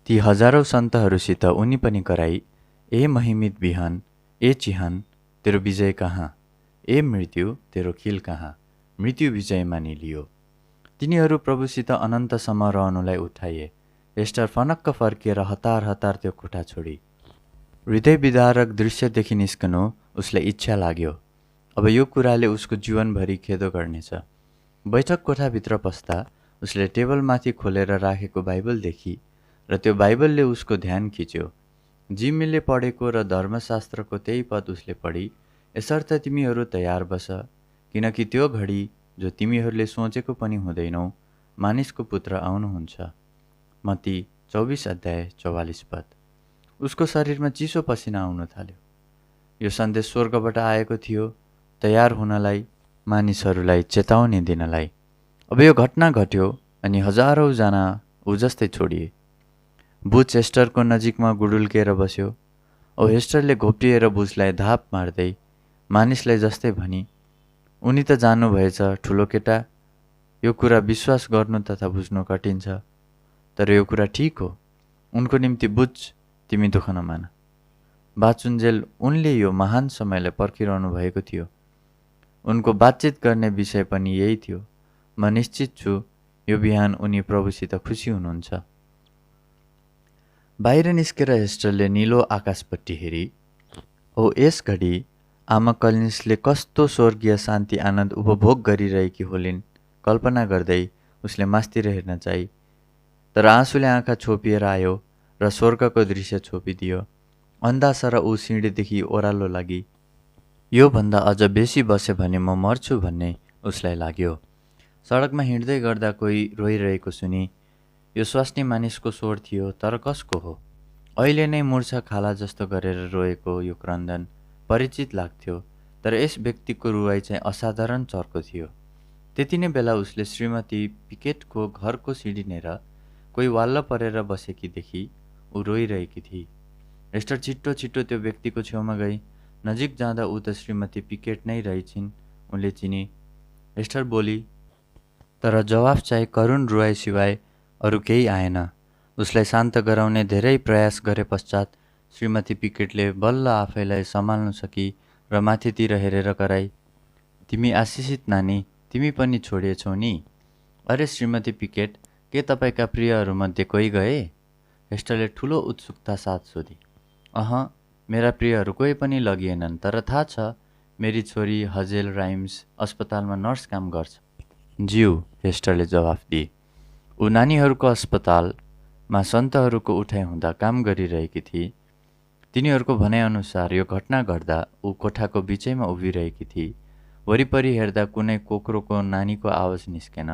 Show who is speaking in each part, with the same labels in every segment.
Speaker 1: ती हजारौं सन्तहरूसित उनी पनि कराई, ए महिमित बिहान, ए चिहान, तेरो विजय कहाँ? ए मृत्यु, तेरो खिल कहाँ? मृत्यु विजय मानिलियो। तिनीहरू प्रभुसित अनन्तसम्म रहनुलाई उठाइए। एस्टर फनक्क फर्किएर हतार हतार त्यो कोठा छोडी। हृदय विदारक दृश्यदेखि निस्कनु उसलाई इच्छा लाग्यो। अब यो कुराले उसको जीवनभरि खेदो गर्नेछ। बैठक कोठाभित्र पस्दा उसले टेबलमाथि खोलेर राखेको बाइबल देखी र त्यो बाइबलले उसको ध्यान खिच्यो। जिम्मीले पढेको र धर्मशास्त्रको त्यही पद उसले पढी, यसर्थ तिमीहरू तयार बस, किनकि त्यो घडी जो तिमीहरूले सोचेको पनि हुँदैनौ, मानिसको पुत्र आउनुहुन्छ। मत्ती 24 अध्याय 44 पद। उसको शरीरमा चिसो पसिना आउन थाल्यो। यो सन्देश स्वर्गबाट आएको थियो, तयार हुनलाई, मानिसहरूलाई चेतावनी दिनलाई। अब यो घटना घट्यो अनि हजारौं जना ऊ जस्तै छोडिए। बुच हेस्टरको नजिकमा गुडुल्केर बस्यो। औ हेस्टरले घोप्टिएर बुचलाई धाप मार्दै मानिसलाई जस्तै भनी, उनी त जान्नुभएछ ठुलो केटा, यो कुरा विश्वास गर्नु तथा बुझ्नु कठिन छ, तर यो कुरा ठिक हो। उनको निम्ति बुझ, तिमी दुःख नमान। बाचुन्जेल उनले यो महान समयलाई पर्खिरहनु भएको थियो। उनको बातचित गर्ने विषय पनि यही थियो। म निश्चित छु यो बिहान उनी प्रभुसित खुसी हुनुहुन्छ। बाहिर निस्केर हेस्टरले निलो आकाशपट्टि हेरी। ओ यस घडी आमा कलिन्सले कस्तो स्वर्गीय शान्ति आनन्द उपभोग गरिरहेकी होलिन् कल्पना गर्दै उसले मास्तिर हेर्न चाहिँ, तर आँसुले आँखा छोपिएर आयो र स्वर्गको दृश्य छोपिदियो। अन्धासर ऊ सिँढीदेखि ओह्रालो लागि। योभन्दा अझ बेसी बसे भने म मर्छु भन्ने उसलाई लाग्यो। सडकमा हिँड्दै गर्दा कोही रोइरहेको सुनि। यो स्वास्नी मानिसको स्वर थियो, तर कसको हो? अहिले नै मुर्छा खाला जस्तो गरेर रोएको यो क्रन्दन परिचित लाग्थ्यो, तर यस व्यक्तिको रुवाई चाहिँ असाधारण चर्को थियो। त्यति नै बेला उसले श्रीमती पिकेटको घरको सिँढीनेर कोही वाल्ल परेर बसेकी देखी ऊ रोइरहेकी थिई। हेस्टर छिट्टो छिट्टो त्यो व्यक्तिको छेउमा गई। नजिक जाँदा ऊ त श्रीमती पिकेट नै रहेछिन्। उनले चिनी। हेस्टर बोली, तर जवाफ चाहिँ करुण रुवाई सिवाय अरू केही आएन। उसलाई शान्त गराउने धेरै प्रयास गरे पश्चात श्रीमती पिकेटले बल्ल आफैलाई सम्हाल्न सकी र माथितिर हेरेर कराई, तिमी आशिषित नानी, तिमी पनि छोडिएछौ नि। अरे श्रीमती पिकेट, के तपाईँका प्रियहरूमध्ये कोही गए? हेस्टरले ठुलो उत्सुकता साथ सोधी। मेरा प्रियहरू कोही पनि लगिएनन्, तर थाहा छ मेरी छोरी हजेल राइम्स अस्पतालमा नर्स काम गर्छ। ज्यू, हेस्टरले जवाफ दिए। ऊ नानीहरूको अस्पतालमा सन्तहरूको उठाइ हुँदा काम गरिरहेकी थिए। तिनीहरूको भनाइअनुसार यो घटना घट्दा ऊ कोठाको बिचैमा उभिरहेकी थिए। वरिपरि हेर्दा कुनै कोक्रोको नानीको आवाज निस्केन।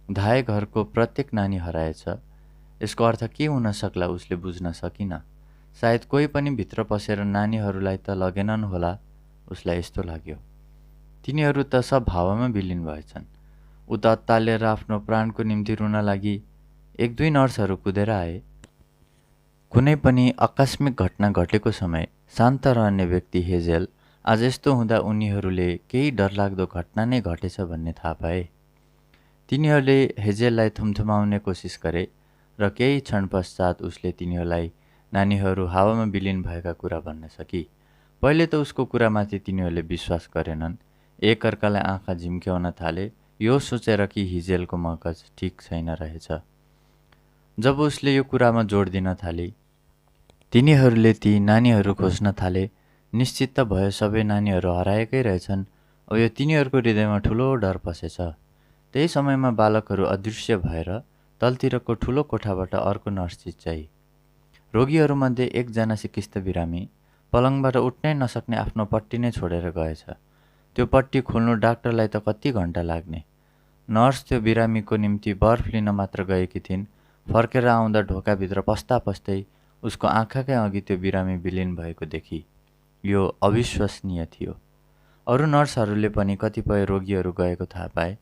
Speaker 1: धाए घरको प्रत्येक नानी हराएछ। यसको अर्थ के हुन सक्ला उसले बुझ्न सकिन। सायद कोही पनि भित्र पसेर नानीहरूलाई त लगेनन् होला, उसलाई यस्तो लाग्यो। तिनीहरू त सब हावामा विलिन भएछन्। ऊ त अत्तालिएर आफ्नो प्राणको निम्ति रुन लागि। एक दुई नर्सहरू कुदेर आए। कुनै पनि आकस्मिक घटना घटेको समय शान्त रहने व्यक्ति हेजेल आज यस्तो हुँदा उनीहरूले केही डरलाग्दो घटना नै घटेछ भन्ने थाहा पाए। तिनीहरूले हेजेललाई थुमथुमाउने कोसिस गरे र केही क्षण पश्चात उसले तिनीहरूलाई नानीहरू हावामा विलिन भएका कुरा भन्न सकी। पहिले त उसको कुरामाथि तिनीहरूले विश्वास गरेनन्। एकअर्कालाई आँखा झिम्क्याउन थाले, यो सोचेर कि हिजेलको मगज ठिक छैन रहेछ। जब उसले यो कुरामा जोड दिन थाले, तिनीहरूले ती नानीहरू खोज्न थाले। निश्चित त भयो सबै नानीहरू हराएकै रहेछन्। अब यो तिनीहरूको हृदयमा ठुलो डर पसेछ। त्यही समयमा बालकहरू अदृश्य भएर तलतिरको ठुलो कोठाबाट अर्को नर्स चिच्चाई। रोगीहरूमध्ये एकजना सिकिस्त बिरामी पलङबाट उठ्नै नसक्ने आफ्नो पट्टी नै छोडेर गएछ। त्यो पट्टी खोल्नु डाक्टरलाई त कति घन्टा लाग्ने। नर्स त्यो बिरामीको निम्ति बर्फ लिन मात्र गएकी थिइन्। फर्केर आउँदा ढोकाभित्र पस्दा पस्दै उसको आँखाकै अघि त्यो बिरामी विलिन भएको देखी। यो अविश्वसनीय थियो। अरू नर्सहरूले पनि कतिपय रोगीहरू गएको थाहा पाए।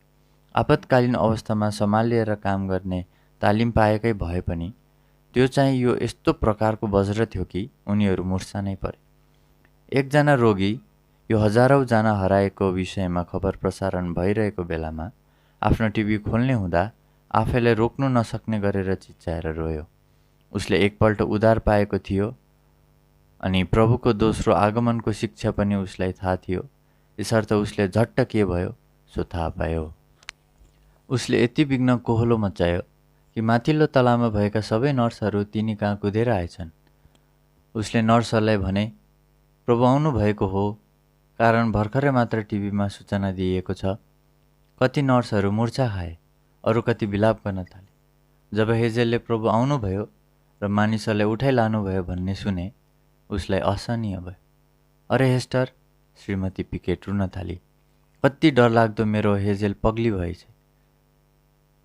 Speaker 1: आपतकालीन अवस्थामा सम्हालिएर काम गर्ने तालिम पाएकै भए पनि त्यो चाहिँ यो यस्तो प्रकारको वज्र थियो कि उनीहरू मुर्छा नै परे। एकजना रोगी यो हजारौं जना हराएको विषयमा खबर प्रसारण भइरहेको बेलामा आफ्नो टिभी खोल्ने हुँदा आफैलाई रोक्नु नसक्ने गरेर चिच्चाएर रोयो। उसले एकपल्ट उद्धार पाएको थियो अनि प्रभुको दोस्रो आगमनको शिक्षा पनि उसलाई थाहा थियो। यसर्थ उसले झट्ट के भयो सो थाहा पायो। उसले यति बिघ्न कोहलो मचायो कि माथिल्लो तलामा भएका सबै नर्सहरू तिनी कहाँ कुदेर आएछन्। उसले नर्सहरूलाई भने, प्रभु आउनु भएको हो, कारण भर्खरै मात्र टिभीमा सूचना दिइएको छ। कति नर्सहरू मूर्छा खाए, अरू कति विलाप गर्न थाले। जब हेजेलले प्रभु आउनुभयो र मानिसहरूलाई उठाइ लानुभयो भन्ने सुने, उसलाई असहनीय भयो। अरे हेस्टर, श्रीमती पिकेट रुन थाली, कति डरलाग्दो मेरो हेजेल पग्ली भएछ।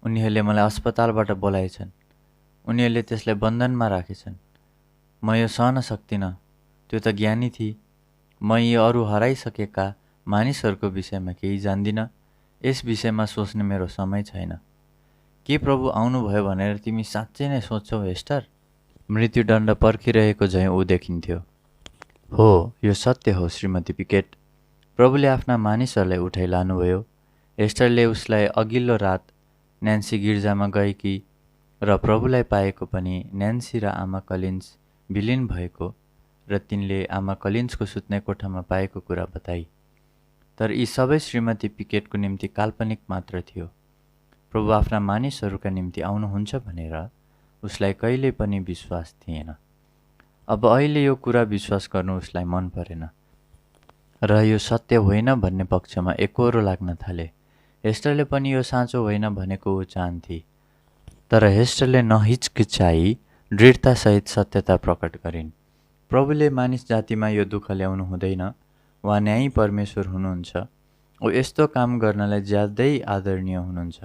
Speaker 1: उनीहरूले मलाई अस्पतालबाट बोलाएछन्। उनीहरूले त्यसलाई बन्धनमा राखेछन्। म यो सहन सक्दिनँ। त्यो त ज्ञानी थिए। म यी अरू हराइसकेका मानिसहरूको विषयमा केही जान्दिनँ। यस विषयमा सोच्ने मेरो समय छैन। के प्रभु आउनुभयो भनेर तिमी साँच्चै नै सोच्छौ हेस्टर? मृत्युदण्ड पर्खिरहेको झैँ ऊ देखिन्थ्यो। हो, यो सत्य हो श्रीमती पिकेट। प्रभुले आफ्ना मानिसहरूलाई उठाइ लानुभयो। हेस्टरले उसलाई अघिल्लो रात न्यान्सी गिर्जामा गएकी र प्रभुलाई पाएको पनि न्यान्सी र आमा कलिन्स विलिन भएको र तिनले आमा कलिन्सको सुत्ने कोठामा पाएको कुरा बताई। तर यी सबै श्रीमती पिकेटको निम्ति काल्पनिक मात्र थियो। प्रभु आफ्ना मानिसहरूका निम्ति आउनुहुन्छ भनेर उसलाई कहिल्यै पनि विश्वास थिएन। अब अहिले यो कुरा विश्वास गर्नु उसलाई मन परेन र यो सत्य होइन भन्ने पक्षमा एकोहोरो लाग्न थाले। हेस्टरले पनि यो साँचो होइन भनेको ऊ चाहन्थे, तर हेस्टरले नहिचकिचाई दृढतासहित सत्यता प्रकट गरिन्। प्रभुले मानिस जातिमा यो दुःख ल्याउनु हुँदैन। उहाँ न्यायी परमेश्वर हुनुहुन्छ। ऊ यस्तो काम गर्नलाई ज्यादै आदरणीय हुनुहुन्छ।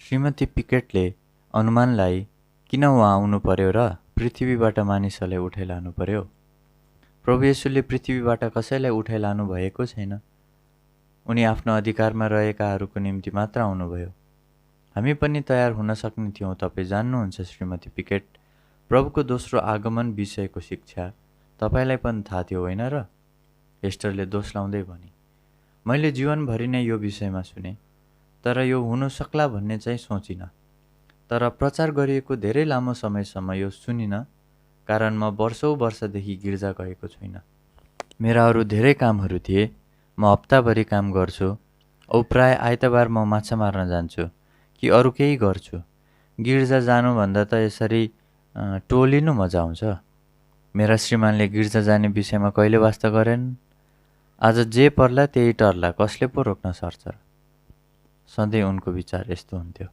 Speaker 1: श्रीमती पिकेटले अनुमानलाई किन उहाँ आउनु पर्यो र पृथ्वीबाट मानिसहरूलाई उठाइ लानु पर्यो? प्रभु येशूले पृथ्वीबाट कसैलाई उठाइ लानु भएको छैन। उनी आफ्नो अधिकारमा रहेकाहरूको निम्ति मात्र आउनुभयो। हामी पनि तयार हुन सक्ने थियौँ। तपाईँ जान्नुहुन्छ श्रीमती पिकेट, प्रभुको दोस्रो आगमन विषयको शिक्षा तपाईँलाई पनि थाहा थियो होइन र? हेस्टरले दोष लाउँदै भने, मैले जीवनभरि नै यो विषयमा सुने, तर यो हुन सक्ला भन्ने चाहिँ सोचिनँ। तर प्रचार गरिएको धेरै लामो समयसम्म यो सुनिनँ, कारण म वर्षौँ वर्षदेखि गिर्जा गएको छुइनँ। मेरा अरू धेरै कामहरू थिए। म हप्ताभरि काम गर्छु औ प्राय आइतबार म माछा मार्न जान्छु कि अरू केही गर्छु। गिर्जा जानुभन्दा त यसरी टोलिनु मजा आउँछ। मेरा श्रीमानले गिर्जा जाने विषयमा कहिले वास्ता गरेन्। आज जे पर्ला त्यही टर्ला, कसले पो रोक्न सर्छ? सधैँ उनको विचार यस्तो हुन्थ्यो।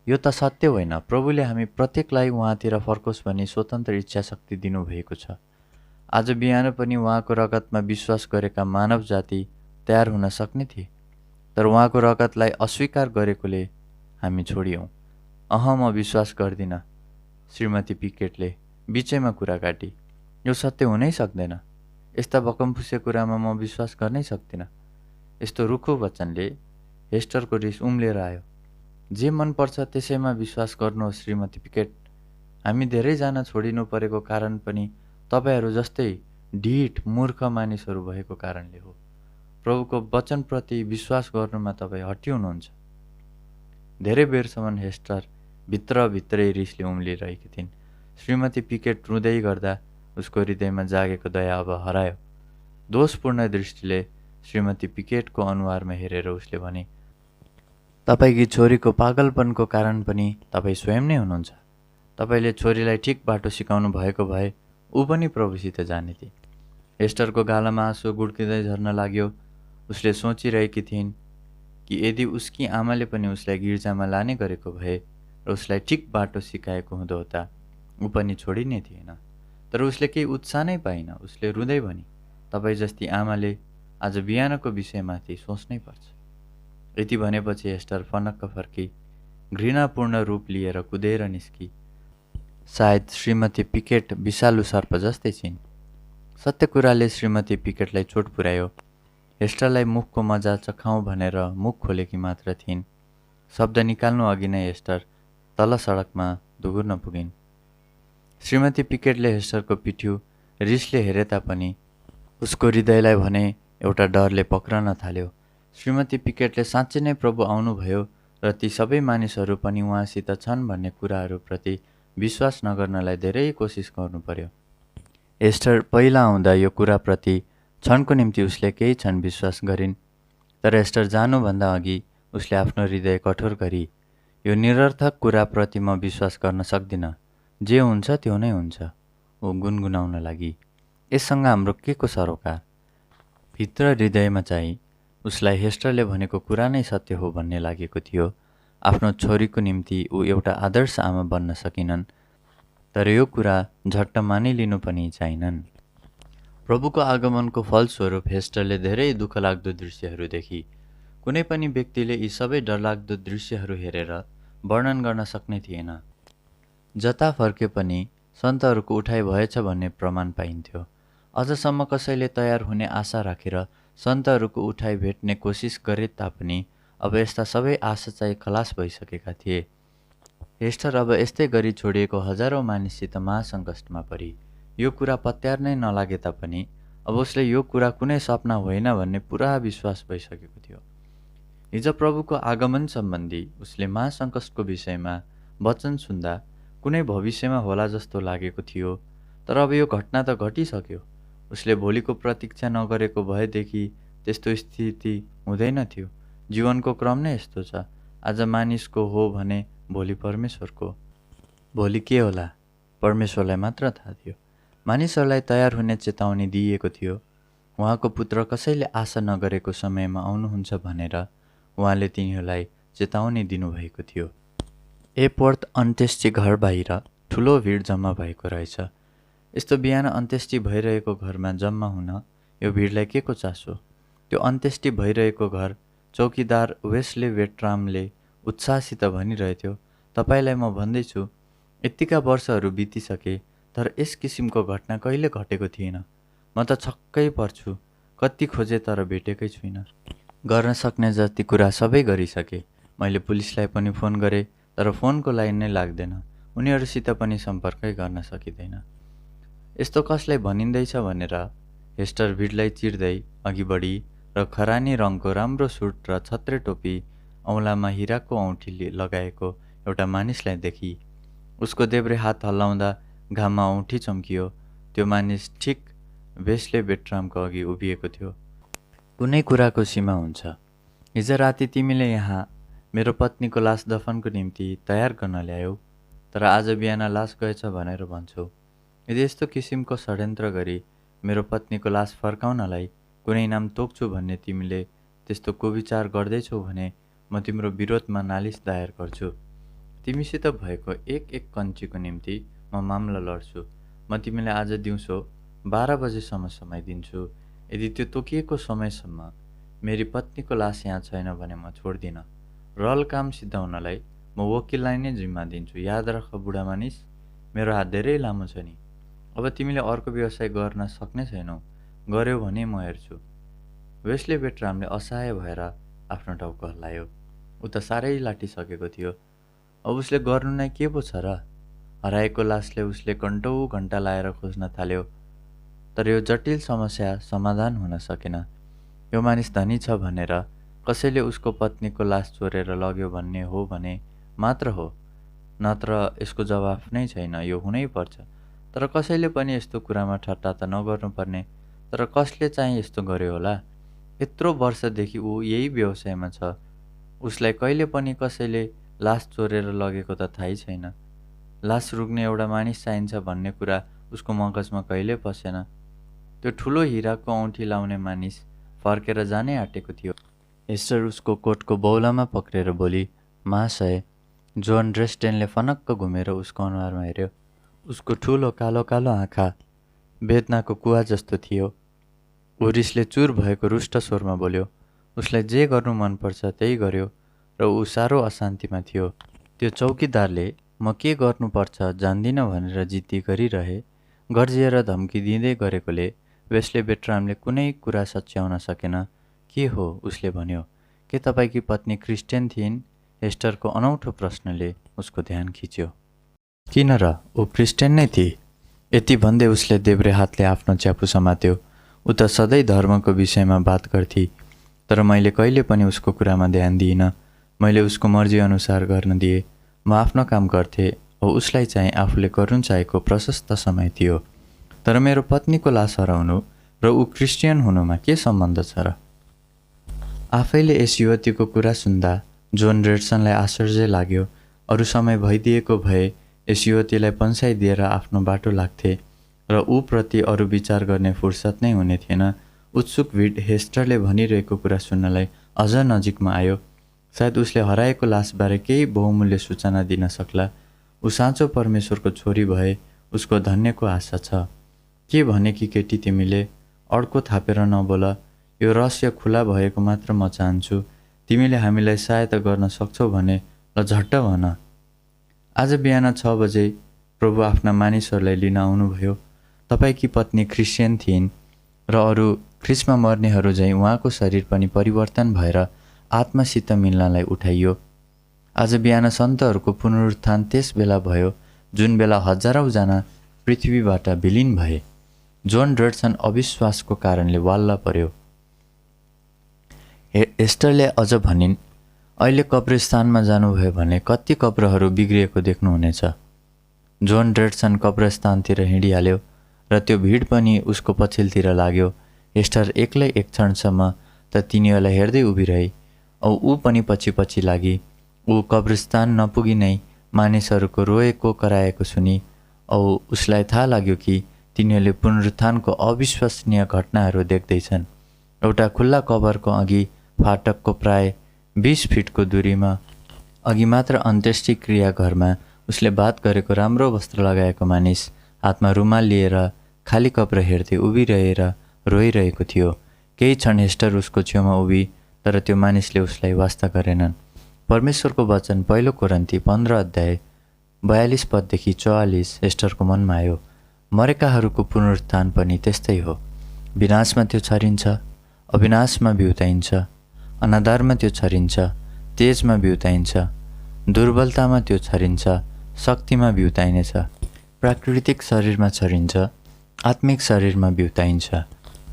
Speaker 1: यो त सत्य होइन। प्रभुले हामी प्रत्येकलाई उहाँतिर फर्कोस् भनी स्वतन्त्र इच्छा शक्ति दिनुभएको छ। आज बिहान पनि उहाँको रगतमा विश्वास गरेका मानव जाति तयार हुन सक्ने थिए, तर उहाँको रगतलाई अस्वीकार गरेकोले हामी छोडियौँ। म विश्वास गर्दिनँ, श्रीमती पिकेटले बिचैमा कुरा काटी। यो सत्य हुनै सक्दैन। यस्ता भकमफुसे कुरामा म विश्वास गर्नै सक्दिनँ। यस्तो रुखो वचनले हेस्टरको रिस उम्लेर आयो। जे मन पर्छ त्यसैमा विश्वास गर्नुहोस् श्रीमती पिकेट। हामी धेरैजना छोडिनु परेको कारण पनि तपाईँहरू जस्तै ढिठ मूर्ख मानिसहरू भएको कारणले हो। प्रभुको वचनप्रति विश्वास गर्नुमा तपाईँ हटी हुनुहुन्छ। धेरै बेरसम्म हेस्टर भित्रै रिसले उम्लिरहेकी थिइन्। श्रीमती पिकेट रुँदै गर्दा उसको हृदयमा जागेको दया अब हरायो। दोषपूर्ण दृष्टिले श्रीमती पिकेटको अनुहारमा हेरेर उसले भने, तपाईँकी छोरीको पागलपनको कारण पनि तपाईँ स्वयं नै हुनुहुन्छ। तपाईँले छोरीलाई ठिक बाटो सिकाउनु भएको भए ऊ पनि प्रभुसित जाने थिए। हेस्टरको गालामा आँसु गुड्किँदै झर्न लाग्यो। उसले सोचिरहेकी थिइन् कि यदि उसकी आमाले पनि उसलाई गिर्जामा लाने गरेको भए र उसलाई ठिक बाटो सिकाएको हुँदो त ऊ पनि छोडिने थिएन। तर उसले केही उत्साह नै पाइन। उसले रुँदै भनी, तपाईँ जस्ती आमाले आज बिहानको विषयमाथि सोच्नै पर्छ। यति भनेपछि हेस्टर फनक्क फर्की घृणापूर्ण रूप लिएर कुदेर निस्की। सायद श्रीमती पिकेट विषालु सर्प जस्तै छिन्। सत्य कुराले श्रीमती पिकेटलाई चोट पुर्यायो। हेस्टरलाई मुखको मजा चखाउँ भनेर मुख खोलेकी मात्र थिइन्। शब्द निकाल्नु अघि नै हेस्टर तल सडकमा दुगुर्न पुगिन्। श्रीमती पिकेटले हेस्टरको पिठ्यू रिसले हेरे तापनि उसको हृदयलाई भने एउटा डरले पक्रन थाल्यो। श्रीमती पिकेटले साँच्चै नै प्रभु आउनुभयो र ती सबै मानिसहरू पनि उहाँसित छन् भन्ने कुराहरूप्रति विश्वास नगर्नलाई धेरै कोसिस गर्नु पर्यो। एस्टर पहिला आउँदा यो कुराप्रति क्षणको निम्ति उसले केही क्षण विश्वास गरिन्, तर एस्टर जानुभन्दा अघि उसले आफ्नो हृदय कठोर गरी, यो निरर्थक कुराप्रति म विश्वास गर्न सक्दिनँ, जे हुन्छ त्यो नै हुन्छ, ऊ गुनगुनाउन लागि। यससँग हाम्रो के को सरोकार? भित्र हृदयमा चाहिँ उसलाई हेस्टरले भनेको कुरा नै सत्य हो भन्ने लागेको थियो। आफ्नो छोरीको निम्ति ऊ एउटा आदर्श आमा बन्न सकिनन्, तर यो कुरा झट्ट मानिलिनु पनि चाहिनन्। प्रभुको आगमनको फलस्वरूप हेस्टरले धेरै दुःखलाग्दो दृश्यहरू देखी। कुनै पनि व्यक्तिले यी सबै डरलाग्दो दृश्यहरू हेरेर वर्णन गर्न सक्ने थिएन। जता फर्के पनि सन्तहरूको उठाइ भएछ भन्ने प्रमाण पाइन्थ्यो। अझसम्म कसैले तयार हुने आशा राखेर सन्तहरूको उठाइ भेट्ने कोसिस गरे तापनि अब यस्ता सबै आशा चाहिँ खलास भइसकेका थिए। हेस्टर अब यस्तै गरी छोडिएको हजारौँ मानिससित महासङ्कष्टमा परी। यो कुरा पत्यार नै नलागे तापनि अब उसले यो कुरा कुनै सपना होइन भन्ने पुरा विश्वास भइसकेको थियो। हिजो प्रभुको आगमन सम्बन्धी उसले महासङ्कष्टको विषयमा वचन सुन्दा कुनै भविष्यमा होला जस्तो लागेको थियो, तर अब यो घटना त घटिसक्यो। उसले भोलिको प्रतीक्षा नगरेको भएदेखि त्यस्तो स्थिति हुँदैन थियो। जीवनको क्रम नै यस्तो छ। आज मानिसको हो भने भोलि परमेश्वरको। भोलि के होला परमेश्वरलाई मात्र थाहा थियो। मानिसहरूलाई तयार हुने चेतावनी दिइएको थियो। उहाँको पुत्र कसैले आशा नगरेको समयमा आउनुहुन्छ भनेर उहाँले तिनीहरूलाई चेतावनी दिनुभएको थियो। एपवर्थ अन्त्येष्टि घर बाहिर ठुलो भिड जम्मा भएको रहेछ। यस्तो बिहान अन्त्येष्टि भइरहेको घरमा जम्मा हुन यो भिडलाई के को चासो? त्यो अन्त्येष्टि भइरहेको घर चौकीदार वेस्ले बेट्रामले उत्साहसित भनिरहेथ्यो, तपाईँलाई म भन्दैछु, यत्तिका वर्षहरू बितिसके तर यस किसिमको घटना कहिले घटेको थिएन। म त छक्कै पर्छु। कति खोजे तर भेटेकै छुइनँ। गर्न सक्ने जति कुरा सबै गरिसके। मैले पुलिसलाई पनि फोन गरेँ, तर फोनको लाइन नै लाग्दैन। उनीहरूसित पनि सम्पर्कै गर्न सकिँदैन। यस्तो कसलाई भनिँदैछ भनेर हेस्टर भिडलाई चिर्दै अघि बढी र खरानी रङको राम्रो सुट र छत्रे टोपी, औँलामा हिराको औँठी लगाएको एउटा मानिसलाई देखी। उसको देब्रे हात हल्लाउँदा घाममा औँठी चम्कियो। त्यो मानिस ठिक वेस्ले बेट्रामको अघि उभिएको थियो। कुनै कुराको सीमा हुन्छ। हिजो राति तिमीले यहाँ मेरो पत्नीको लास दफनको निम्ति तयार गर्न ल्यायौ, तर आज बिहान लास गएछ भनेर भन्छौ। यदि यस्तो किसिमको षड्यन्त्र गरी मेरो पत्नीको लास फर्काउनलाई कुनै नाम तोक्छु भन्ने तिमीले त्यस्तो कुविचार गर्दैछौ भने म तिम्रो विरोधमा नालिस दायर गर्छु। तिमीसित भएको एक कन्चीको निम्ति म मामला लड्छु। म तिमीलाई आज दिउँसो 12 बजेसम्म समय दिन्छु। यदि त्यो तोकिएको समयसम्म मेरी पत्नीको लास यहाँ छैन भने म छोड्दिनँ। रल काम सिद्धाउनलाई म वकिललाई नै जिम्मा दिन्छु। याद राख बुढा मानिस, मेरो हात धेरै लामो छ नि। अब तिमीले अर्को व्यवसाय गर्न सक्ने छैनौ। गर्यौ भने म हेर्छु। वेस्ले बेट्रामले असहाय भएर आफ्नो टाउको हल्लायो। ऊ त साह्रै लाटिसकेको थियो। अब उसले गर्नु नै के पो छ र? हराएको लासले उसले घन्टौँ घन्टा लाएर खोज्न थाल्यो, तर यो जटिल समस्या समाधान हुन सकेन। यो मानिस धनी छ भनेर कसैले उसको पत्नीको लास चोरेर लग्यो भन्ने हो भने मात्र हो, नत्र यसको जवाफ नै छैन। यो हुनै पर्छ। तर कसैले पनि यस्तो कुरामा ठट्टा त नगर्नुपर्ने। तर कसले चाहिँ यस्तो गर्यो होला? यत्रो वर्षदेखि ऊ यही व्यवसायमा छ। उसलाई कहिले पनि कसैले लास चोरेर लगेको त थाहै छैन। लास रुग्ने एउटा मानिस चाहिन्छ भन्ने कुरा उसको मगजमा कहिले पसेन। त्यो ठुलो हिराको औँठी लाउने मानिस फर्केर जानै आँटेको थियो। हेस्टर उसको कोटको बौलामा पक्रेर बोली, महाशय। जोन ड्रेस्डेनले फनक्क घुमेर उसको अनुहारमा हेऱ्यो। उसको ठुलो कालो कालो आँखा वेदनाको कुवा जस्तो थियो। ऊ रिसले चुर भएको रुष्ट स्वरमा बोल्यो। उसलाई जे गर्नु मनपर्छ त्यही गर्यो र ऊ साह्रो अशान्तिमा थियो। त्यो चौकीदारले म के गर्नुपर्छ जान्दिनँ भनेर जिद्दी गरिरहे, गर्जिएर धम्की दिँदै गरेकोले वेस्ले बेट्रामले कुनै कुरा सच्याउन सकेन। के हो? उसले भन्यो। के तपाईँकी पत्नी क्रिस्चियन थिइन्? हेस्टरको अनौठो प्रश्नले उसको ध्यान खिच्यो। किन र? ऊ क्रिस्चियन नै थिए। यति भन्दै उसले देब्रे हातले आफ्नो च्यापु समात्यो। ऊ त सधैँ धर्मको विषयमा बात गर्थी, तर मैले कहिले पनि उसको कुरामा ध्यान दिइनँ। मैले उसको मर्जी अनुसार गर्न दिएँ। म आफ्नो काम गर्थेँ औ उसलाई चाहिँ आफूले गर्नु चाहेको प्रशस्त समय थियो। तर मेरो पत्नीको लास हराउनु र ऊ क्रिस्चियन हुनुमा के सम्बन्ध छ र? आफैले यस युवतीको कुरा सुन्दा जोन रेडसनलाई आश्चर्य लाग्यो। अरू समय भइदिएको भए यस युवतीलाई पन्साइदिएर आफ्नो बाटो लाग्थे र ऊ प्रति अरू विचार गर्ने फुर्सद नै हुने थिएन। उत्सुक भिड हेस्टरले भनिरहेको कुरा सुन्नलाई अझ नजिकमा आयो। सायद उसले हराएको लासबारे केही बहुमूल्य सूचना दिन सक्ला। ऊ साँचो परमेश्वरको छोरी भए उसको धन्यको आशा छ। के भने कि केटी तिमीले अर्को थापेर नबोल, यो रहस्य खुला भएको मात्र म चाहन्छु। तिमीले हामीलाई सहायता गर्न सक्छौ भने ल झट्ट भन। आज बिहान 6 बजे प्रभु आफ्ना मानिसहरूलाई लिन आउनुभयो। तपाईँकी पत्नी क्रिस्चियन थिइन् र अरू ख्रिस्टमा मर्नेहरू झैँ उहाँको शरीर पनि परिवर्तन भएर आत्मासित मिल्नलाई उठाइयो। आज बिहान सन्तहरूको पुनरुत्थान त्यस बेला भयो जुन बेला हजारौँ जना पृथ्वीबाट विलीन भए। जोन रेडसन अविश्वासको कारणले वाल्ला पर्यो। हेस्टरले अझ भनिन्, अहिले कब्रिस्तानमा जानुभयो भने कति कब्रहरू बिग्रिएको देख्नुहुनेछ। जोन रेडसन कब्रस्तानतिर हिँडिहाल्यो र त्यो भिड पनि उसको पछिल्तिर लाग्यो। हेस्टर एक्लै एक क्षणसम्म त तिनीहरूलाई हेर्दै उभिरहे औ ऊ पनि पछि पछि लागि। ऊ कब्रिस्तान नपुगी नै मानिसहरूको रोएको कराएको सुनि औ उसलाई थाहा लाग्यो कि तिनीहरूले पुनरुत्थानको अविश्वसनीय घटनाहरू देख्दैछन्। एउटा खुल्ला कबरको अघि फाटकको प्राय 20 फिटको दूरीमा अघि मात्र अन्त्येष्टि क्रिया घरमा उसले बात गरेको राम्रो वस्त्र लगाएको मानिस हातमा रुमाल लिएर खाली कब्र हेर्दै उभिरहेर रोइरहेको थियो। केही क्षण हेस्टर उसको छेउमा उभि, तर त्यो मानिसले उसलाई वास्ता गरेनन्। परमेश्वरको वचन 1 कोरिन्थी 15 अध्याय 42 पददेखि 44 हेस्टरको मनमा आयो। मरेकाहरूको पुनरुत्थान पनि त्यस्तै हो। विनाशमा त्यो छरिन्छ, अविनाशमा बिउताइन्छ, अनादरमा त्यो छरिन्छ, तेजमा बिउताइन्छ, दुर्बलतामा त्यो छरिन्छ, शक्तिमा बिउताइनेछ। प्राकृतिक शरीरमा छरिन्छ, आत्मिक शरीरमा बिउताइन्छ।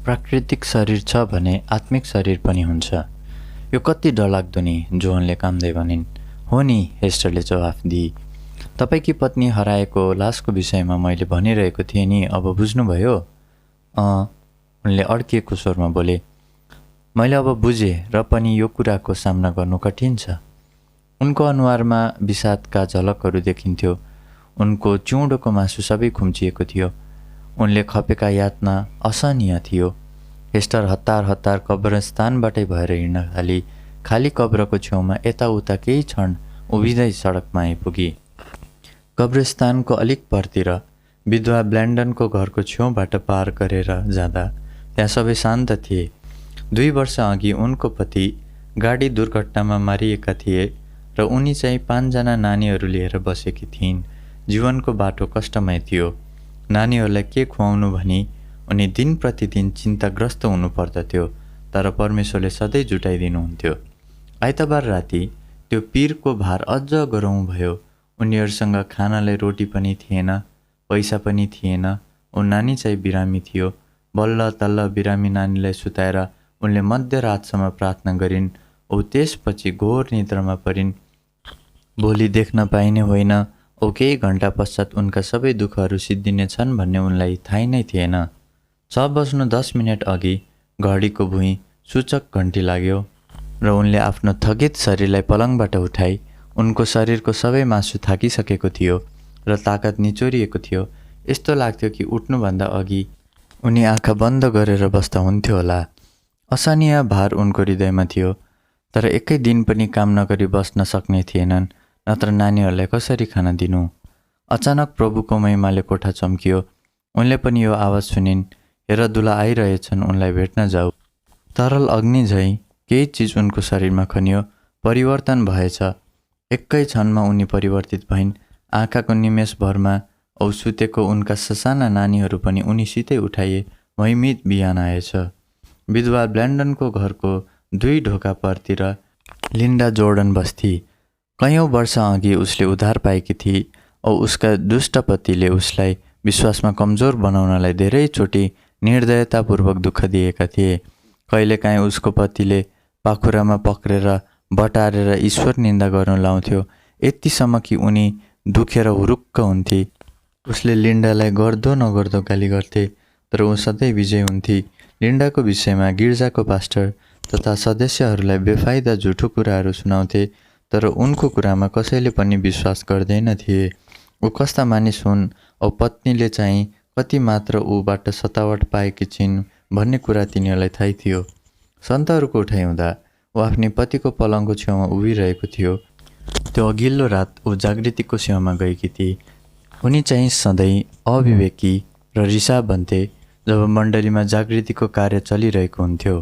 Speaker 1: प्राकृतिक शरीर छ भने आत्मिक शरीर पनि हुन्छ। यो कति डरलाग्दो नि, जोनले कामदै भनिन्। हो नि, हेस्टरले जवाफ दिए। तपाईँकी पत्नी हराएको लासको विषयमा मैले भनिरहेको थिएँ नि, अब बुझ्नुभयो? उनले अड्किएको स्वरमा बोले। मैले अब बुझेँ र पनि यो कुराको सामना गर्नु कठिन छ। उनको अनुहारमा विषादका झलकहरू देखिन्थ्यो। उनको चिउँडोको मासु सबै खुम्चिएको थियो। उनले खपेका यातना असहनीय थियो। हेस्टर हतार हतार कब्रस्तानबाटै भएर हिँड्न थाली। खाली कब्रको छेउमा यताउता केही क्षण उभिँदै सडकमा आइपुगी। कब्रस्तानको अलिक परतिर विधवा ब्ल्यान्डनको घरको छेउबाट पार गरेर जाँदा त्यहाँ सबै शान्त थिए। 2 वर्ष अघि उनको पति गाडी दुर्घटनामा मारिएका थिए र उनी चाहिँ 5 जना नानीहरू लिएर बसेकी थिइन्। जीवनको बाटो कष्टमय थियो। नानीहरूलाई के खुवाउनु भनी उनी दिन प्रतिदिन चिन्ताग्रस्त हुनु पर्दथ्यो, तर परमेश्वरले सधैँ जुटाइदिनुहुन्थ्यो। आइतबार राति त्यो पीरको भार अझ गह्रौँ भयो। उनीहरूसँग खानालाई रोटी पनि थिएन, पैसा पनि थिएन। ऊ नानी चाहिँ बिरामी थियो। बल्ल तल्ल बिरामी नानीलाई सुताएर उनले मध्यरातसम्म प्रार्थना गरिन् औ त्यसपछि घोर निद्रामा परिन्। भोलि देख्न पाइने होइन औ केही घण्टा पश्चात उनका सबै दुःखहरू सिद्धिने छन् भन्ने उनलाई थाहै नै थिएन। 6:10 अघि घडीको भुइँ सूचक घन्टी लाग्यो र उनले आफ्नो थकित शरीरलाई पलङबाट उठाई। उनको शरीरको सबै मासु थाकिसकेको थियो र ताकत निचोरिएको थियो। यस्तो लाग्थ्यो कि उठ्नुभन्दा अघि उनी आँखा बन्द गरेर बस्दा हुन्थ्यो होला। असहनीय भार उनको हृदयमा थियो, तर एकै दिन पनि काम नगरी बस्न सक्ने थिएनन्। नत्र नानीहरूलाई कसरी खाना दिनु? अचानक प्रभुको महिमाले कोठा चम्कियो। उनले पनि यो आवाज सुनिन्, हेर दुला आइरहेछन्, उनलाई भेट्न जाऊ। तरल अग्नि झैँ केही चिज उनको शरीरमा खनियो। परिवर्तन भएछ। एकै क्षणमा उनी परिवर्तित भइन्। आँखाको निमेषभरमा औ सुतेको उनका ससाना नानीहरू पनि उनीसितै उठाइए। भयमित बिहान आएछ। विधवा ब्ल्यान्डनको घरको 2 ढोका परतिर लिन्डा जोर्डन बस्थी। कैयौँ वर्ष अघि उसले उद्धार पाएकी थिए औ उसका दुष्ट पतिले उसलाई विश्वासमा कमजोर बनाउनलाई धेरैचोटि निर्दयतापूर्वक दुःख दिएका थिए। कहिलेकाहीँ उसको पतिले पाखुरामा पक्रेर बटारेर ईश्वर निन्दा गर्न लाउँथ्यो, यतिसम्म कि उनी दुखेर हुरुक्क हुन्थे। उसले लिन्डालाई गर्दो नगर्दो गाली गर्थे, तर ऊ सधैँ विजय हुन्थे। लिन्डाको विषयमा गिर्जाको पास्टर तथा सदस्यहरूलाई बेफाइदा झुठो कुराहरू सुनाउँथे, तर उनको कुरामा कसैले पनि विश्वास गर्दैन थिए। ऊ कस्ता मानिस हुन् औ पत्नीले चाहिँ कति मात्र ऊबाट सतावट पाएकी छिन् भन्ने कुरा तिनीहरूलाई थाहै थियो। सन्तहरूको उठाइ हुँदा ऊ आफ्नै पतिको पलङको छेउमा उभिरहेको थियो। त्यो अघिल्लो रात ऊ जागृतिको छेउमा गएकी थिए। उनी चाहिँ सधैँ अविवेकी र रिसाब भन्थे जब मण्डलीमा जागृतिको कार्य चलिरहेको हुन्थ्यो।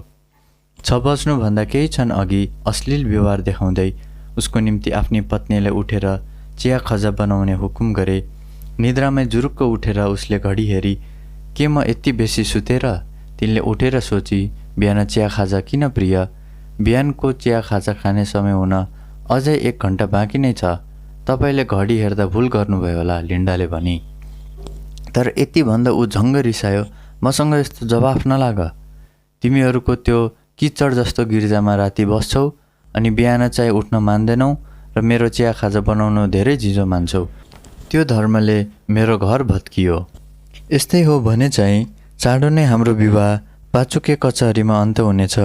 Speaker 1: 6 बज्नुभन्दा केही क्षण अघि अश्लील व्यवहार देखाउँदै उसको निम्ति आफ्नी पत्नीलाई उठेर चिया खजा बनाउने हुकुम गरे। निद्रामै जुरुक्क उठेर उसले घडी हेरी, के म यति बेसी सुतेर? तिनले उठेर सोची, बिहान चिया खाजा किन प्रिय? बिहानको चिया खाजा खाने समय हुन अझै 1 घण्टा बाँकी नै छ। तपाईले घडी हेर्दा भुल गर्नुभयो होला, लिन्डाले भनी। तर यति भन्दा ऊ झङ्ग रिसायो, मसँग यस्तो जवाफ नलाग। तिमीहरूको त्यो किचड जस्तो गिर्जामा राति बस्छौ अनि बिहान चाहिँ उठ्न मान्दैनौ र मेरो चिया खाजा बनाउन धेरै झिजो मान्छौ। त्यो धर्मले मेरो घर भत्कियो। यस्तै हो भने चाहिँ चाँडो नै हाम्रो विवाह पाचुके कचहरीमा अन्त हुनेछ।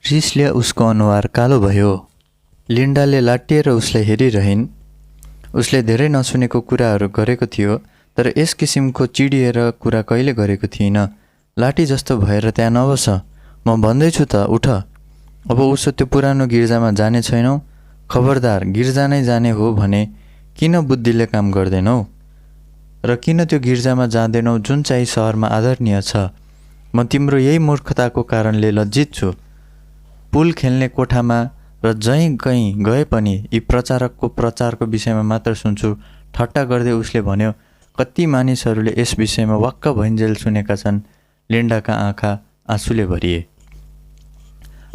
Speaker 1: रिसले उसको अनुहार कालो भयो। लिन्डाले लाट्टिएर उसलाई हेरिरहिन्। उसले धेरै नसुनेको कुराहरू गरेको थियो, तर यस किसिमको चिडिएर कुरा कहिले गरेको थिइन। लाठी जस्तो भएर त्यहाँ नबस, म भन्दैछु त, उठ। अब उसो त्यो पुरानो गिर्जामा जाने छैनौ? खबरदार, गिर्जा नै जाने हो भने किन बुद्धिले काम गर्दैनौ र किन त्यो गिर्जामा जाँदैनौ जुन चाहिँ सहरमा आदरणीय छ? म तिम्रो यही मूर्खताको कारणले लज्जित छु। पुल खेल्ने कोठामा र जहीँ कहीँ गए पनि यी प्रचारकको प्रचारको विषयमा मात्र सुन्छु, ठट्टा गर्दै उसले भन्यो। कति मानिसहरूले यस विषयमा वाक्क भइन्जेल सुनेका छन्। लिन्डाका आँखा आँसुले भरिए।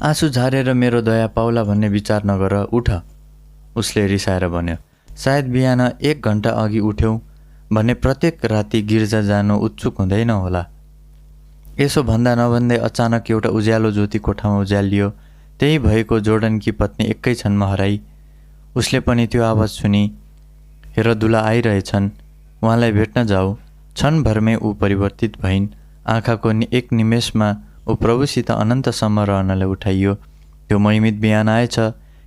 Speaker 1: आँसु झारेर मेरो दया पाउला भन्ने विचार नगर, उठ, उसले रिसाएर भन्यो। सायद बिहान 1 घण्टा अघि उठ्यौ भने प्रत्येक राति गिर्जा जानु उत्सुक हुँदैन होला। यसो भन्दा नभन्दै अचानक एउटा उज्यालो ज्योति कोठामा उज्यालियो। त्यही भएको जोर्डनकी पत्नी एकै क्षणमा हराई। उसले पनि त्यो आवाज सुनि, हेर दुला आइरहेछन्, उहाँलाई भेट्न जाऊ। क्षणभरमै ऊ परिवर्तित भइन्। आँखाको एक निमेषमा ऊ प्रभुसित अनन्तसम्म रहनलाई उठाइयो। त्यो महिमित बिहान आएछ।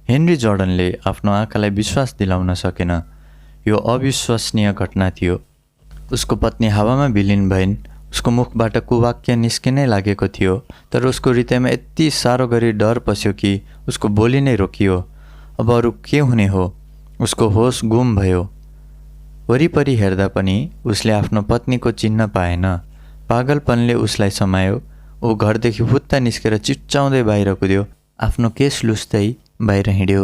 Speaker 1: हेनरी जोर्डनले आफ्नो आँखालाई विश्वास दिलाउन सकेन। यो अविश्वसनीय घटना थियो। उसको पत्नी हावामा विलिन भइन्। उसको मुखबाट कुवाक्य निस्किनै लागेको थियो, तर उसको हृदयमा यति साह्रो गरी डर पस्यो कि उसको बोली नै रोकियो। अब अरू के हुने हो? उसको होस गुम भयो। वरिपरि हेर्दा पनि उसले आफ्नो पत्नीको चिन्ह पाएन। पागलपनले उसलाई समायो। ऊ घरदेखि फुत्ता निस्केर चिच्चाउँदै बाहिर कुद्यो। आफ्नो केस लुस्दै बाहिर हिँड्यो।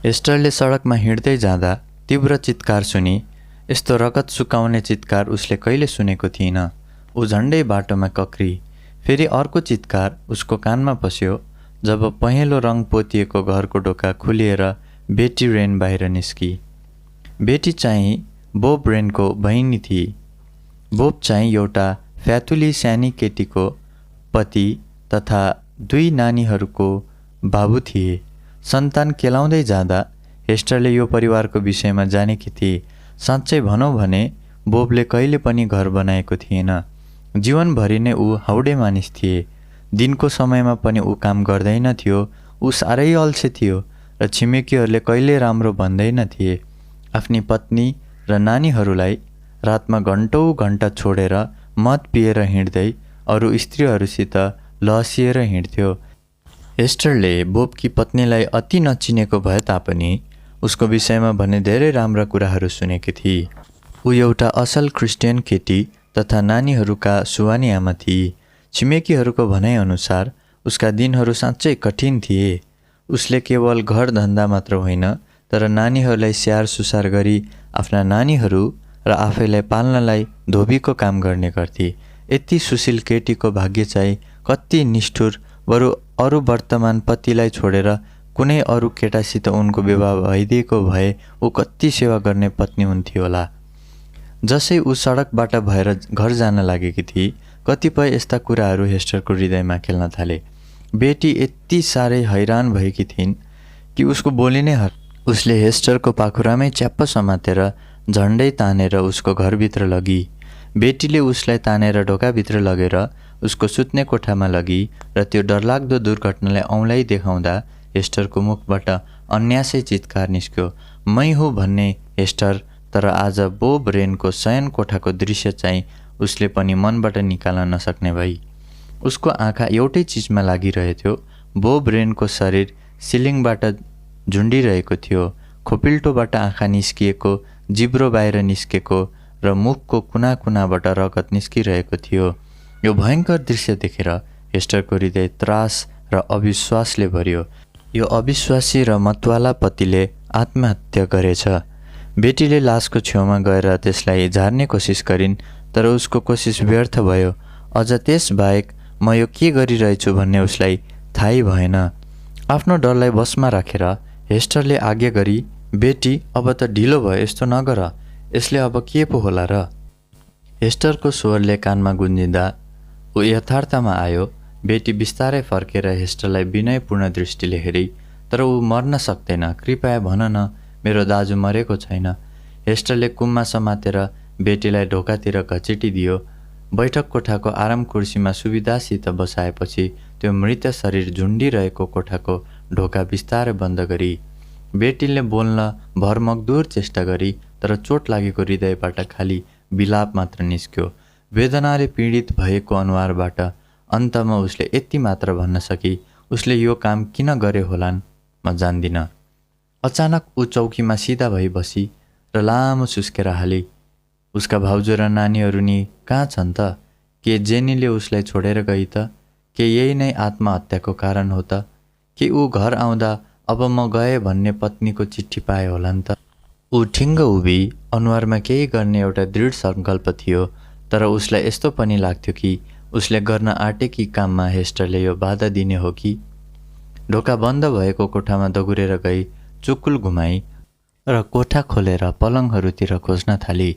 Speaker 1: एस्टरले सडकमा हिँड्दै जाँदा तीव्र चित्कार सुनि। यस्तो रगत सुकाउने चित्कार उसले कहिले सुनेको थिएन। ऊ झन्डै बाटोमा कक्री। फेरि अर्को चित्कार उसको कानमा पस्यो जब पहेँलो रङ पोतिएको घरको ढोका खुलिएर बेटी रेन बाहिर निस्की। बेटी चाहिँ बोब रेनको बहिनी थिए। बोब चाहिँ एउटा फ्यातुली सानी केटीको पति तथा 2 नानीहरूको बाबु थिए। सन्तान केलाउँदै जाँदा हेस्टरले यो परिवारको विषयमा जानेकी थिए। साँच्चै भनौँ भने बोबले कहिले पनि घर बनाएको थिएन। जीवनभरि नै ऊ हाउडे मानिस थिए। दिनको समयमा पनि ऊ काम गर्दैन थियो। ऊ साह्रै अल्छे थियो र छिमेकीहरूले कहिले राम्रो भन्दैन थिए। आफ्नी पत्नी र नानीहरूलाई रातमा घन्टौँ घन्टा छोडेर मद पिएर हिँड्दै अरू स्त्रीहरूसित लहसिएर हिँड्थ्यो। हेस्टरले बोबकी पत्नीलाई अति नचिनेको भए तापनि उसको विषयमा भने धेरै राम्रा कुराहरू सुनेकी थिए। ऊ एउटा असल क्रिस्चियन केटी तथा नानीहरूका सुवानी आमा थिए। छिमेकीहरूको भनाइअनुसार उसका दिनहरू साँच्चै कठिन थिए। उसले केवल घर धन्दा मात्र होइन, तर नानीहरूलाई स्याहार सुसार गरी आफ्ना नानीहरू र आफैलाई पाल्नलाई धोबीको काम गर्ने गर्थे। यति सुशील केटीको भाग्य चाहिँ कति निष्ठुर। बरु अरू वर्तमान पतिलाई छोडेर कुनै अरू केटासित उनको विवाह भइदिएको भए ऊ कति सेवा गर्ने पत्नी हुन्थ्यो होला। जसै ऊ सडकबाट भएर घर जान लागेकी थिए, कतिपय यस्ता कुराहरू हेस्टरको हृदयमा खेल्न थाले। बेटी यति साह्रै हैरान भएकी थिइन् कि उसको बोली नै उसले हेस्टरको पाखुरामै च्याप्प समातेर झन्डै तानेर उसको घरभित्र लगी। बेटीले उसलाई तानेर ढोकाभित्र लगेर उसको सुत्ने कोठामा लगी र त्यो डरलाग्दो दुर्घटनालाई औँलाई देखाउँदा हेस्टरको मुखबाट अन्यासै चित्कार निस्क्यो, मै हुँ भन्ने हेस्टर। तर आज बोब रेनको शयन कोठाको दृश्य चाहिँ उसले पनि मनबाट निकाल्न नसक्ने भई। उसको आँखा एउटै चिजमा लागिरहेथ्यो। बोब रेनको शरीर सिलिङबाट झुन्डिरहेको थियो, खोपिल्टोबाट आँखा निस्किएको, जिब्रो बाहिर निस्केको र मुखको कुना कुनाबाट रगत निस्किरहेको थियो। यो भयङ्कर दृश्य देखेर हेस्टरको हृदय त्रास र अविश्वासले भरियो। यो अविश्वासी र मतवाला पतिले आत्महत्या गरेछ। बेटीले लासको छेउमा गएर त्यसलाई झार्ने कोसिस गरिन्, तर उसको कोसिस व्यर्थ भयो। अझ त्यसबाहेक म यो के गरिरहेछु भन्ने उसलाई थाहै भएन। आफ्नो डरलाई बसमा राखेर हेस्टरले आज्ञा गरी, बेटी अब त ढिलो भयो, यस्तो नगर, यसले अब के पो होला र। हेस्टरको स्वरले कानमा गुन्जिँदा ऊ यथार्थमा आयो। बेटी बिस्तारै फर्केर हेस्टरलाई विनयपूर्ण दृष्टिले हेरी, तर ऊ मर्न सक्दैन, कृपया भन न, मेरो दाजु मरेको छैन। हेस्टरले कुममा समातेर बेटीलाई ढोकातिर घचिटिदियो। बैठक कोठाको आराम कुर्सीमा सुविधासित बसाएपछि त्यो मृत शरीर झुन्डिरहेको कोठाको ढोका बिस्तारै बन्द गरी बेटीले बोल्न भरमग्दुर चेष्टा गरी, तर चोट लागेको हृदयबाट खाली विलाप मात्र निस्क्यो। वेदनाले पीडित भएको अनुहारबाट अन्तमा उसले यति मात्र भन्न सकी, उसले यो काम किन गरे होलान् म जान्दिनँ। अचानक ऊ चौकीमा सिधा भई बसी र लामो सुस्केर हाली। उसका भाउजू र नानीहरू नि कहाँ छन् त? के जेनीले उसलाई छोडेर गई त? के यही नै आत्महत्याको कारण हो त? कि ऊ घर आउँदा अब म गए भन्ने पत्नीको चिठी पाए होलान् त? ऊ ठिङ्ग उभि, अनुहारमा केही गर्ने एउटा दृढ सङ्कल्प थियो, तर उसलाई यस्तो पनि लाग्थ्यो कि उसले गर्न आँटेकी काममा हेस्टरले यो बाधा दिने हो कि। ढोका बन्द भएको कोठामा दगुरेर गई, चुकुल घुमाई र कोठा खोलेर पलङहरूतिर खोज्न थाली।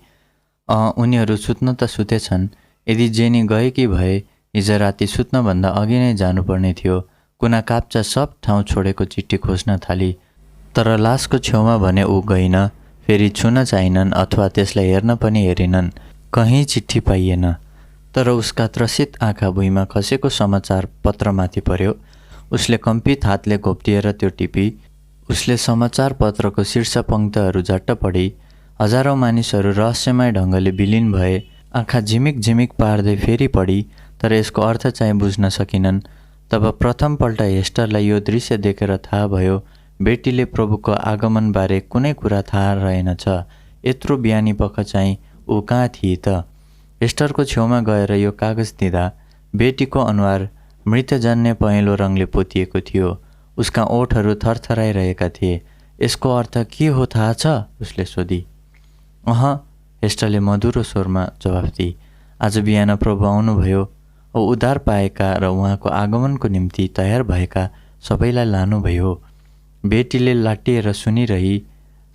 Speaker 1: उनीहरू सुत्न त सुतेछन्। यदि जेनी गएकी भए हिजो राति सुत्नभन्दा अघि नै जानुपर्ने थियो। कुना काप्चा सब ठाउँ छोडेको चिठी खोज्न थाली, तर लासको छेउमा भने ऊ गइन। फेरि छुन चाहिनन् अथवा त्यसलाई हेर्न पनि हेरिनन्। कहीँ चिठी पाइएन। तर उसका त्रसित आँखा भुइँमा खसेको समाचार पत्रमाथि पर्यो। उसले कम्पित हातले घोप्टिएर त्यो टिपी। उसले समाचार पत्रको शीर्ष पङ्क्तिहरू झट्ट पढी। हजारौँ मानिसहरू रहस्यमय ढङ्गले विलिन भए। आँखा झिमिक झिमिक पार्दै फेरि पढी, तर यसको अर्थ चाहिँ बुझ्न सकिनन्। तब प्रथमपल्ट हेस्टरलाई यो दृश्य देखेर थाहा भयो, बेटीले प्रभुको आगमनबारे कुनै कुरा थाहा रहेनछ। यत्रो बिहानी पख चाहिँ ऊ कहाँ थिए त? हेस्टरको छेउमा गएर यो कागज दिँदा बेटीको अनुहार मृतजन्य पहेँलो रङले पोतिएको थियो। उसका ओठहरू थरथराइरहेका थिए। यसको अर्थ के हो थाहा छ? उसले सोधी। हेस्टरले मधुरो स्वरमा जवाफ दिए। आज बिहान प्रभु आउनुभयो औ उद्धार पाएका र उहाँको आगमनको निम्ति तयार भएका सबैलाई लानुभयो। बेटीले लाट्टिएर सुनिरही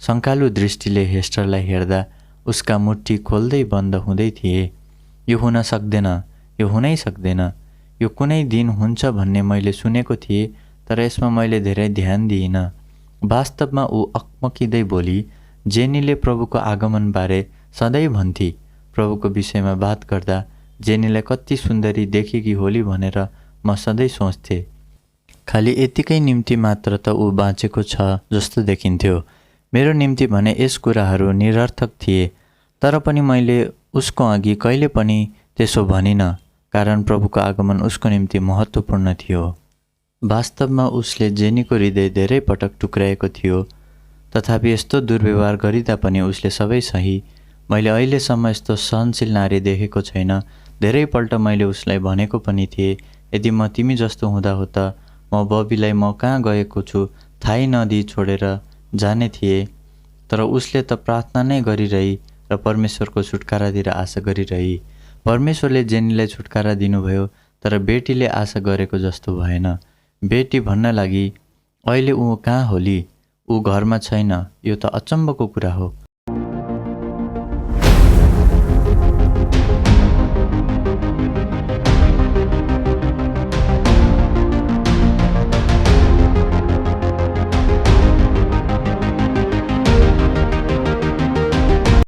Speaker 1: शङ्कालु दृष्टिले हेस्टरलाई हेर्दा उसका मुट्ठी खोल्दै बन्द हुँदै थिए। यो हुन सक्दैन, यो हुनै सक्दैन। यो कुनै दिन हुन्छ भन्ने मैले सुनेको थिएँ, तर यसमा मैले धेरै ध्यान दिइनँ। वास्तवमा ऊ अक्मकिँदै बोली, जेनीले प्रभुको आगमनबारे सधैँ भन्थे। प्रभुको विषयमा बात गर्दा जेनीलाई कति सुन्दरी देखेकी होली भनेर म सधैँ सोच्थेँ। खालि यतिकै निम्ति मात्र त ऊ बाँचेको छ जस्तो देखिन्थ्यो। मेरो निम्ति भने यस कुराहरू निरर्थक थिए, तर पनि मैले उसको अघि कहिले पनि त्यसो भनिनँ, कारण प्रभुको आगमन उसको निम्ति महत्त्वपूर्ण थियो। वास्तवमा उसले जेनीको हृदय धेरै पटक टुक्राएको थियो, तथापि यस्तो दुर्व्यवहार गरिँदा पनि उसले सबै सही। मैले अहिलेसम्म यस्तो सहनशील नारी देखेको छैन। धेरैपल्ट मैले उसलाई भनेको पनि थिएँ, यदि म तिमी जस्तो हुँदा हो त म बबीलाई म कहाँ गएको छु थाहै नदिई छोडेर जाने थिएँ। तर उसले त प्रार्थना नै गरिरही र परमेश्वरको छुटकारातिर आशा गरिरही। परमेश्वरले जेनीलाई छुटकारा दिनुभयो, तर बेटीले आशा गरेको जस्तो भएन। बेटी भन्न लागि, अहिले ऊ कहाँ होली? ऊ घरमा छैन। यो त अचम्मको कुरा हो।